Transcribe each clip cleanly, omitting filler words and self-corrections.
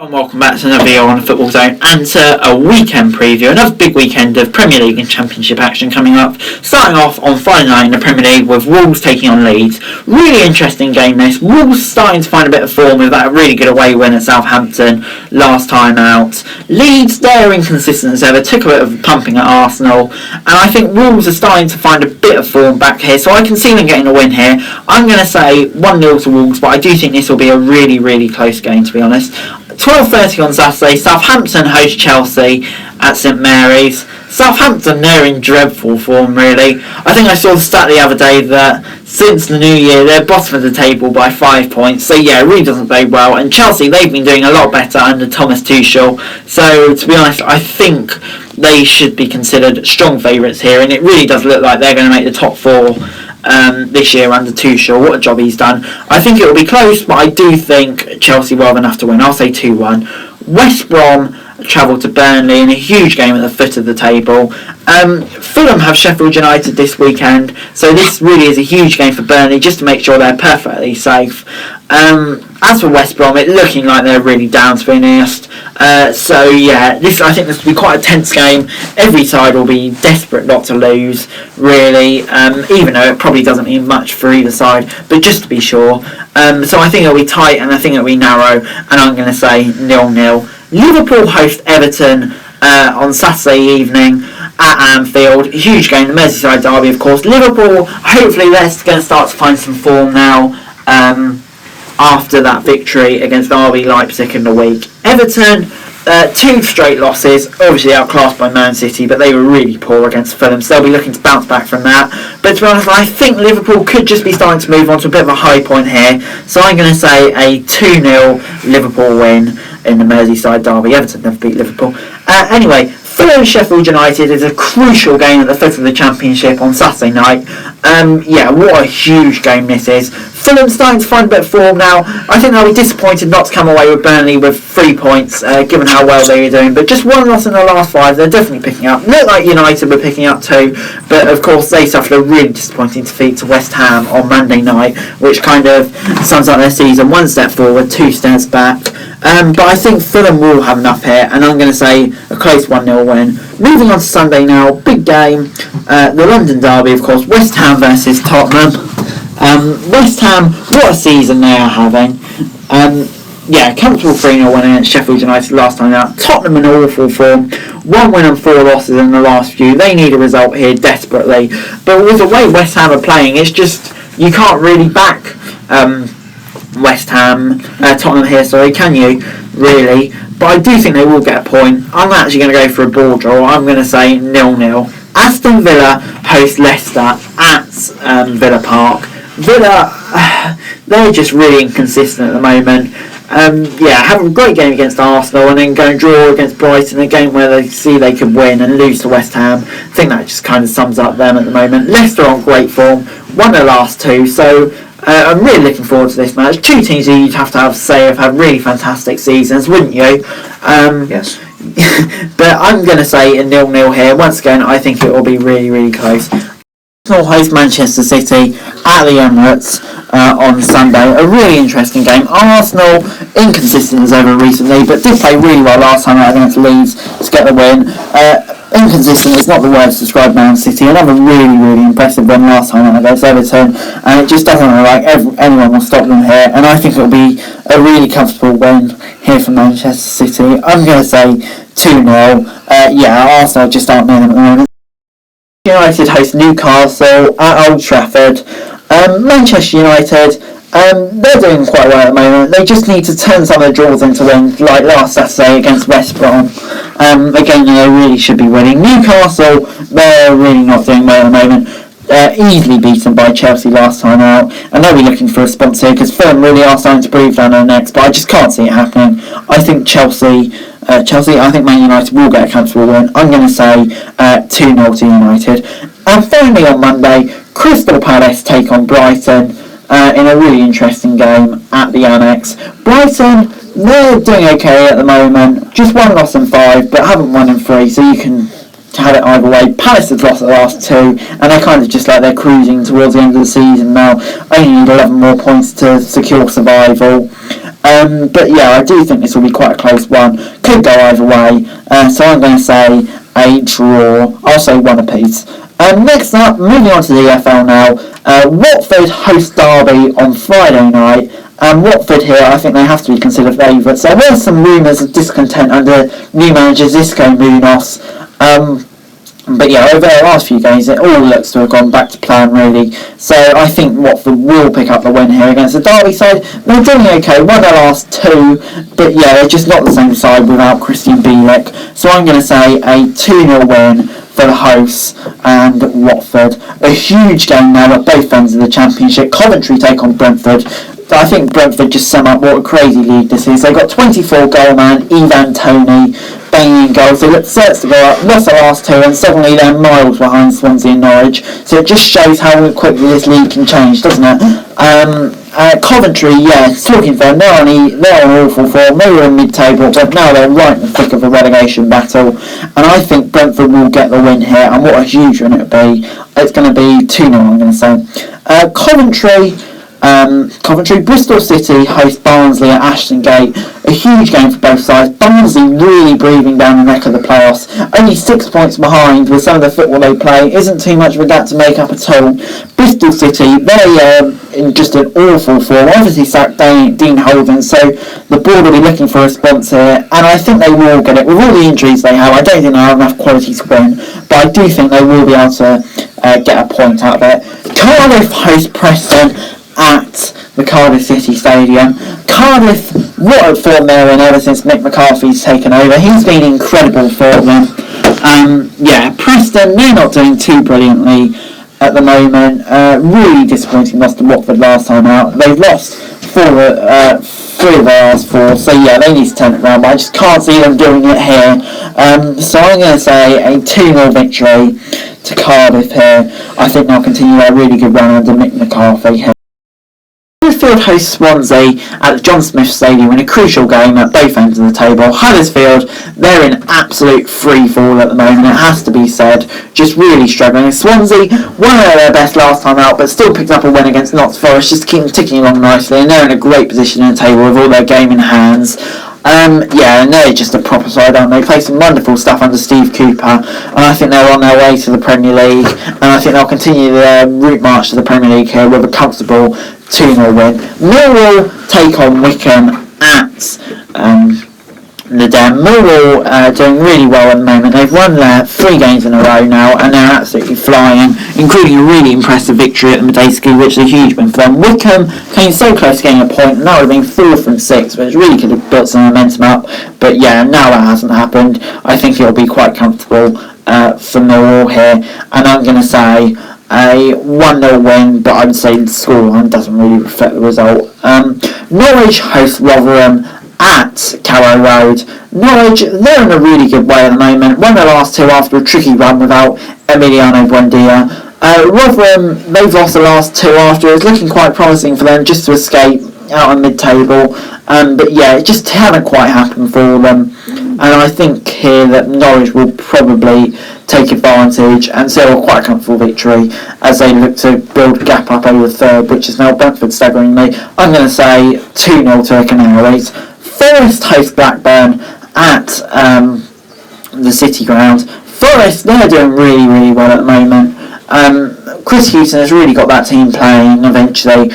And welcome back to another video on Football Zone and to a weekend preview, another big weekend of Premier League and Championship action coming up. Starting off on Friday night in the Premier League with Wolves taking on Leeds. Really interesting game this. Wolves starting to find a bit of form with that really good away win at Southampton last time out. Leeds, they're inconsistent as ever, took a bit of pumping at Arsenal, and I think Wolves are starting to find a bit of form back here, so I can see them getting a win here. I'm going to say 1-0 to Wolves, but I do think this will be a really close game, to be honest. 12:30 on Saturday, Southampton host Chelsea at St Mary's. Southampton, they're in dreadful form, really. I think I saw the stat the other day that since the new year, they're bottom of the table by 5 points. So yeah, it really doesn't bode well. And Chelsea, they've been doing a lot better under Thomas Tuchel. So to be honest, I think they should be considered strong favourites here. And it really does look like they're going to make the top four this year under Tuchel. What a job he's done. I think it will be close, but I do think Chelsea will have enough to win. I'll say 2-1. West Brom travel to Burnley in a huge game at the foot of the table. Fulham have Sheffield United this weekend, so this really is a huge game for Burnley just to make sure they're perfectly safe. As for West Brom, it's looking like they're really down, to be honest. So yeah, I think this will be quite a tense game. Every side will be desperate not to lose, really, even though it probably doesn't mean much for either side, but just to be sure. So I think it'll be tight and I think it'll be narrow, and I'm going to say 0-0. Liverpool host Everton on Saturday evening at Anfield. Huge game, the Merseyside derby, of course. Liverpool, hopefully they're going to start to find some form now after that victory against RB Leipzig in the week. Everton, 2 straight losses, obviously outclassed by Man City, but they were really poor against Fulham, so they'll be looking to bounce back from that. But to be honest, I think Liverpool could just be starting to move on to a bit of a high point here, so I'm going to say a 2-0 Liverpool win in the Merseyside derby. Everton never beat Liverpool. Anyway, Fulham Sheffield United is a crucial game at the foot of the Championship on Saturday night. Yeah, what a huge game this is. Fulham starting to find a bit of form now. I think they'll be disappointed not to come away with Burnley with 3 points, given how well they were doing. But just 1 loss in the last 5, they're definitely picking up. Look like United were picking up too, but of course they suffered a really disappointing defeat to West Ham on Monday night, which kind of sums up their season. 1 step forward, 2 steps back. But I think Fulham will have enough here, and I'm going to say a close 1-0 win. Moving on to Sunday now, big game, the London derby, of course, West Ham versus Tottenham. West Ham, what a season they are having. Yeah, comfortable 3-0 win against Sheffield United last time out. Tottenham in awful form. 1 win and 4 losses in the last few. They need a result here desperately. But with the way West Ham are playing, it's just, you can't really back Tottenham here, sorry, can you? Really? But I do think they will get a point. I'm actually going to go for a ball draw. I'm going to say 0-0. Aston Villa host Leicester at Villa Park. Villa, they're just really inconsistent at the moment. Yeah, have a great game against Arsenal and then go and draw against Brighton, a game where they see they could win and lose to West Ham. I think that just kind of sums up them at the moment. Leicester on great form, won their last 2, so I'm really looking forward to this match. 2 teams who you'd have to say have had really fantastic seasons, wouldn't you? Yes. But I'm going to say a 0-0 here. Once again, I think it will be really close. Arsenal host Manchester City at the Emirates on Sunday. A really interesting game. Arsenal, inconsistent as ever recently, but did play really well last time out against Leeds to get the win. Inconsistent is not the word to describe Man City. Another really impressive win last time out against Everton, and it just doesn't look like anyone will stop them here, and I think it will be a really comfortable win here for Manchester City. I'm going to say 2-0. Yeah, Arsenal just aren't near them at the moment. United host Newcastle at Old Trafford. Manchester United, they're doing quite well at the moment. They just need to turn some of the draws into wins, like last Saturday against West Brom. Again, they really should be winning. Newcastle, they're really not doing well at the moment. Easily beaten by Chelsea last time out, and they'll be looking for a sponsor here because Fulham really are starting to breathe down their necks, but I just can't see it happening. I think I think Man United will get a comfortable win. I'm going to say 2-0 to United. And finally on Monday, Crystal Palace take on Brighton in a really interesting game at the Annex. Brighton, they're doing okay at the moment. Just 1 loss in 5, but haven't won in 3, so you can have it either way. Palace has lost the last 2, and they're kind of just like they're cruising towards the end of the season now. Only need 11 more points to secure survival. But yeah, I do think this will be quite a close one. Could go either way. So I'm going to say a draw. I'll say one apiece. Next up, moving on to the EFL now. Watford host Derby on Friday night. Watford here, I think they have to be considered favourites. There were some rumours of discontent under new manager Xisco Munoz. But yeah, over the last few games, it all looks to have gone back to plan, really. So I think Watford will pick up the win here against the Derby side. They're doing okay, won their last two, but yeah, they're just not the same side without Christian Bielik. So I'm going to say a 2-0 win for the hosts and Watford. A huge game now at both ends of the Championship. Coventry take on Brentford. I think Brentford just sum up what a crazy league this is. They've got 24 goal man, Ivan Toney, banging goals. They look set to go up, lost the last two, and suddenly they're miles behind Swansea and Norwich. So it just shows how quickly this league can change, doesn't it? Coventry, yeah, talking for them, they're on awful form. They were in mid-table, but now they're right in the thick of a relegation battle. And I think Brentford will get the win here, and what a huge win it would be. It's going to be 2-0, I'm going to say. Coventry, Bristol City host Barnsley at Aston Gate. A huge game for both sides. Barnsley really breathing down the neck of the playoffs. Only 6 points behind with some of the football they play. Isn't too much of a gap to make up at all. Bristol City, they're in just an awful form. Obviously sacked Dean Holden, so the board will be looking for a response here, and I think they will get it. With all the injuries they have, I don't think they have enough quality to win, but I do think they will be able to get a point out of it. Cardiff host Preston at the Cardiff City Stadium. Cardiff, what a form they're in ever since Mick McCarthy's taken over. He's been incredible for them. Preston, they're not doing too brilliantly at the moment. Really disappointing loss to Watford last time out. They've lost 3 of their last 4, so yeah, they need to turn it around, but I just can't see them doing it here. So I'm going to say a 2-0 victory to Cardiff here. I think they'll continue their really good run under Mick McCarthy here. Huddersfield hosts Swansea at the John Smith Stadium in a crucial game at both ends of the table. Huddersfield, they're in absolute free fall at the moment, it has to be said, just really struggling. Swansea, one of their best last time out, but still picked up a win against Notts Forest, just keep ticking along nicely, and they're in a great position in the table with all their game in hands. And they're just a proper side, aren't they? Play some wonderful stuff under Steve Cooper, and I think they're on their way to the Premier League, and I think they'll continue their route march to the Premier League here with a comfortable 2-0 win. Millwall take on Wickham at the Den. Millwall doing really well at the moment. They've won their 3 games in a row now, and they're absolutely flying, including a really impressive victory at the Medeski, which is a huge win for them. Wickham came so close to getting a point, and that would have been 4 from 6, which really could have built some momentum up. But yeah, now that hasn't happened. I think it'll be quite comfortable for Millwall here, and I'm going to say a 1-0 win, but I'd say the scoreline doesn't really reflect the result. Norwich host Rotherham at Carrow Road. Norwich, they're in a really good way at the moment. Won their last 2 after a tricky run without Emiliano Buendia. Rotherham, they've lost the last 2 after. It's looking quite promising for them just to escape out on mid-table. But yeah, it just hasn't quite happened for them. And I think here that Norwich will probably take advantage and seal quite a comfortable victory as they look to build a gap up over the third, which is now Brentford staggeringly. I'm going to say 2-0 to the Canaries. Forest host Blackburn at the City Ground. Forest, they're doing really, really well at the moment. Chris Hughton has really got that team playing eventually.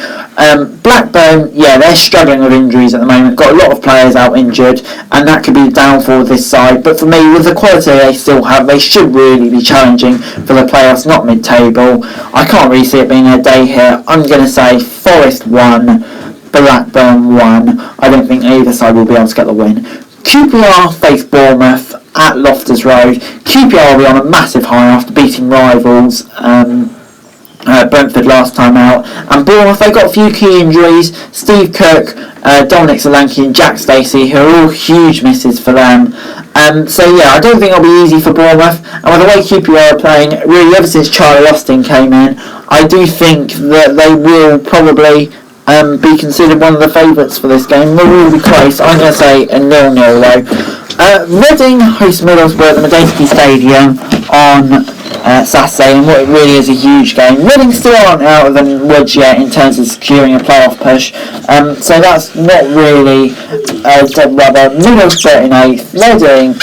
Blackburn, yeah, they're struggling with injuries at the moment. Got a lot of players out injured, and that could be the downfall of this side. But for me, with the quality they still have, they should really be challenging for the playoffs, not mid-table. I can't really see it being a day here. I'm going to say Forest 1, Blackburn 1. I don't think either side will be able to get the win. QPR face Bournemouth at Loftus Road. QPR will be on a massive high after beating rivals Brentford last time out, and Bournemouth, they got a few key injuries. Steve Cook, Dominic Solanke and Jack Stacey, who are all huge misses for them. So yeah, I don't think it'll be easy for Bournemouth, and with the way QPR are playing, really ever since Charlie Austin came in, I do think that they will probably be considered one of the favourites for this game. They will be close. I'm going to say a 0-0 though. Reading host Middlesbrough at the Medeski Stadium on Saturday, and what it really is a huge game. Reading still aren't out of the woods yet in terms of securing a playoff push, so that's not really dead rubber. Middlesbrough in 8th, they're doing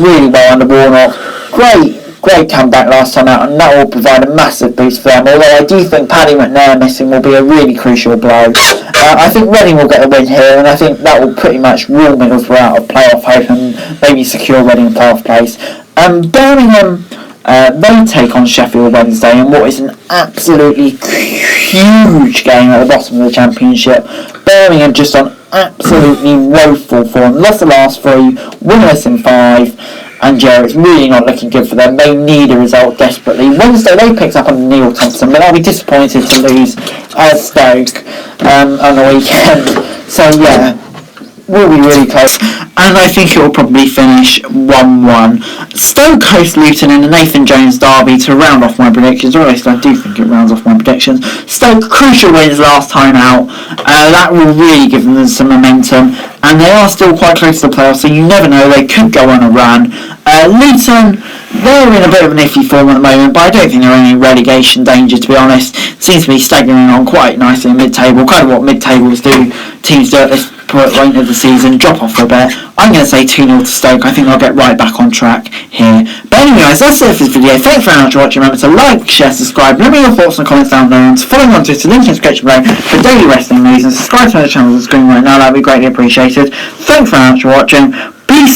really well under Warnock. Great comeback last time out, and that will provide a massive boost for them, although I do think Paddy McNair missing will be a really crucial blow. I think Reading will get a win here, and I think that will pretty much rule Middlesbrough out of playoff hope and maybe secure Reading playoff place. Birmingham, they take on Sheffield Wednesday in what is an absolutely huge game at the bottom of the Championship. Birmingham just on absolutely woeful form, lost the last 3, winless in 5. And it's really not looking good for them. They need a result desperately. Wednesday they picked up on Neil Thompson, but I'll be disappointed to lose as Stoke on the weekend. So yeah, will be really close, and I think it will probably finish 1-1. Stoke host Luton in the Nathan Jones derby to round off my predictions, or at least I do think it rounds off my predictions. Stoke crucial wins last time out, that will really give them some momentum, and they are still quite close to the playoffs, so you never know, they could go on a run. Luton, they're in a bit of an iffy form at the moment, but I don't think they're in any relegation danger, to be honest. Seems to be staggering on quite nicely in mid-table, kind of what mid-tables do, teams do at this point of the season, drop off for a bit. I'm going to say 2-0 to Stoke. I think I'll get right back on track here. But anyway guys, that's it for this video. Thanks very much for watching. Remember to like, share, subscribe, let me know your thoughts and comments down below, and to follow me on Twitter, link in the description below for daily wrestling news, and subscribe to the channel on the screen right now, that would be greatly appreciated. Thanks very much for watching. Peace.